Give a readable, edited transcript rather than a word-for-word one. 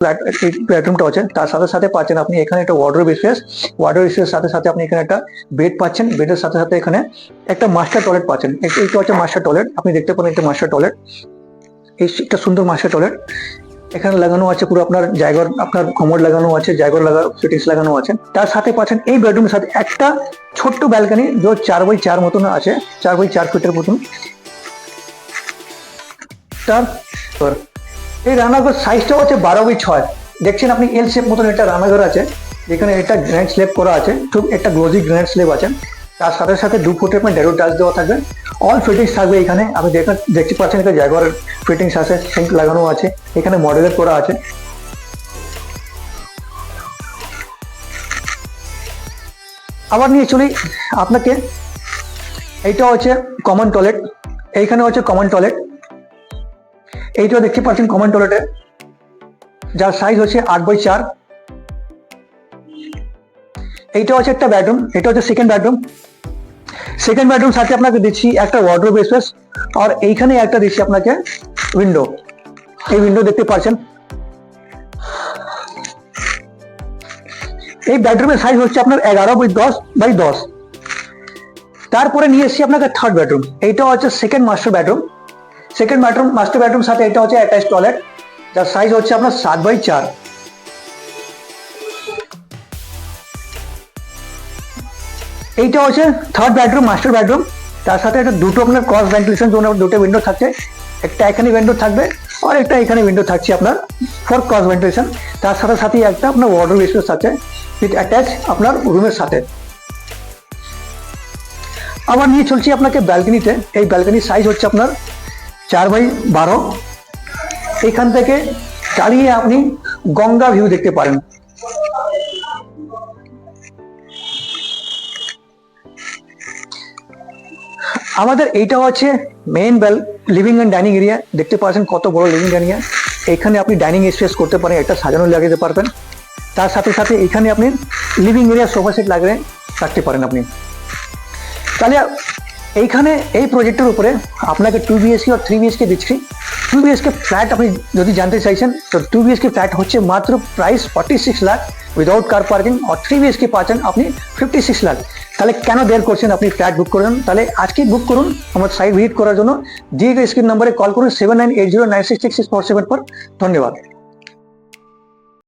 বেডরুমটা আছে, তার সাথে সাথে পাচ্ছেন আপনি এখানে একটা ওয়ার্ডরোব স্পেস, ওয়ার্ডরোব স্পেসের সাথে সাথে আপনি এখানে একটা বেড পাচ্ছেন, বেডের সাথে সাথে এখানে একটা মাস্টার টয়লেট পাচ্ছেন। এইটা হচ্ছে মাস্টার টয়লেট, আপনি দেখতে পারেন একটা মাস্টার টয়লেট, একটা সুন্দর মাস্টার টয়লেট। এখানে লাগানো আছে পুরো আপনার জায়গার, আপনার কমোড লাগানো আছে, জায়গার ফিটিংস লাগানো আছে। তার সাথে পাচ্ছেন এই বেডরুমের সাথে একটা ছোট্ট ব্যালকনি, যে 4x4 মতন আছে, 4x4 ফিটের মতন। তার এই রান্নাঘর সাইজটা হচ্ছে 12x6। দেখছেন আপনি এল শেপ মতন একটা রান্নাঘর আছে, যেখানে একটা গ্রানাইট স্ল্যাব করা আছে, খুব একটা গ্লোজি গ্রানাইট স্ল্যাব আছে। তার সাথে সাথে 2 ফুটের আপনার ডেরো টাচ দেওয়া থাকবে, অল ফিটিংস থাকবে এখানে। আপনি দেখতে পাচ্ছেন একটা জায়গার ফিটিংস আছে, সিঙ্ক লাগানো আছে, এখানে মডেলের করা আছে। আবার নিয়ে চলি আপনাকে, এইটা হচ্ছে কমন টয়লেট, এইখানে হচ্ছে কমন টয়লেট। এইটাও দেখতে পাচ্ছেন কমন টয়লেটে, যার সাইজ হচ্ছে 8x4। এইটা হচ্ছে একটা বেডরুম, এটা হচ্ছে সেকেন্ড বেডরুম। সেকেন্ড বেডরুম সাথে আপনাকে দিচ্ছি একটা ওয়ার্ডরোব স্পেস, আর এইখানে একটা দিচ্ছি আপনাকে উইন্ডো। এই উইন্ডো দেখতে পাচ্ছেন। এই বেডরুমের সাইজ হচ্ছে আপনার 11x10x10। তারপরে নিয়ে এসেছি আপনাকে থার্ড বেডরুম, এইটা হচ্ছে second master bedroom. Second bedroom master bedroom সাথে এটা হচ্ছে অ্যাটাচ টয়লেট, যার সাইজ হচ্ছে আপনার 7x4। এইটা হচ্ছে থার্ড বেডরুম, মাস্টার বেডরুম। তার সাথে একটা দুটো আপনার ক্রস ভেন্টিলেশন জন্য দুটো উইন্ডো থাকছে, একটা এখানে উইন্ডো থাকবে আর একটা এখানে উইন্ডো থাকছে আপনার ফর ক্রস ভেন্টিলেশন। তার সাথে সাথে একটা আপনার ওয়ার্ডরোব স্পেস আছে উইথ অ্যাটাচ আপনার রুমের সাথে। আবার নিয়ে চলছি আপনাকে ব্যালকনিতে। এই ব্যালকনির সাইজ হচ্ছে আপনার 4x12। এখান থেকে দাঁড়িয়ে আপনি গঙ্গা ভিউ দেখতে পারেন। আমাদের এইটা হচ্ছে main living and dining area. দেখতে পাচ্ছেন কত বড় লিভিং এরিয়া। এখানে আপনি ডাইনিং স্পেস করতে পারেন, একটা সাজানো লাগাতে পারবেন। তার সাথে সাথে এখানে আপনি লিভিং এরিয়া সোফা সেট লাগিয়ে রাখতে পারেন আপনি। তাহলে এইখানে এই প্রজেক্টের উপরে আপনাকে 2 BHK আর 3 BHK দিচ্ছি। 2 BHK ফ্ল্যাট আপনি যদি জানতে চাইছেন তো 2 BHK ফ্ল্যাট হচ্ছে মাত্র price 46 lakh without car parking, আর 3 BHK পাচ্ছেন আপনি 56 লাখ। তাহলে কেন দেরি করছেন, আপনি ফ্ল্যাট বুক করুন। তাহলে আজকেই বুক করুন আমার সাইট ভিজিট করার জন্য। দিয়ে স্ক্রিন নম্বরে কল করুন 7980966647 পর। ধন্যবাদ।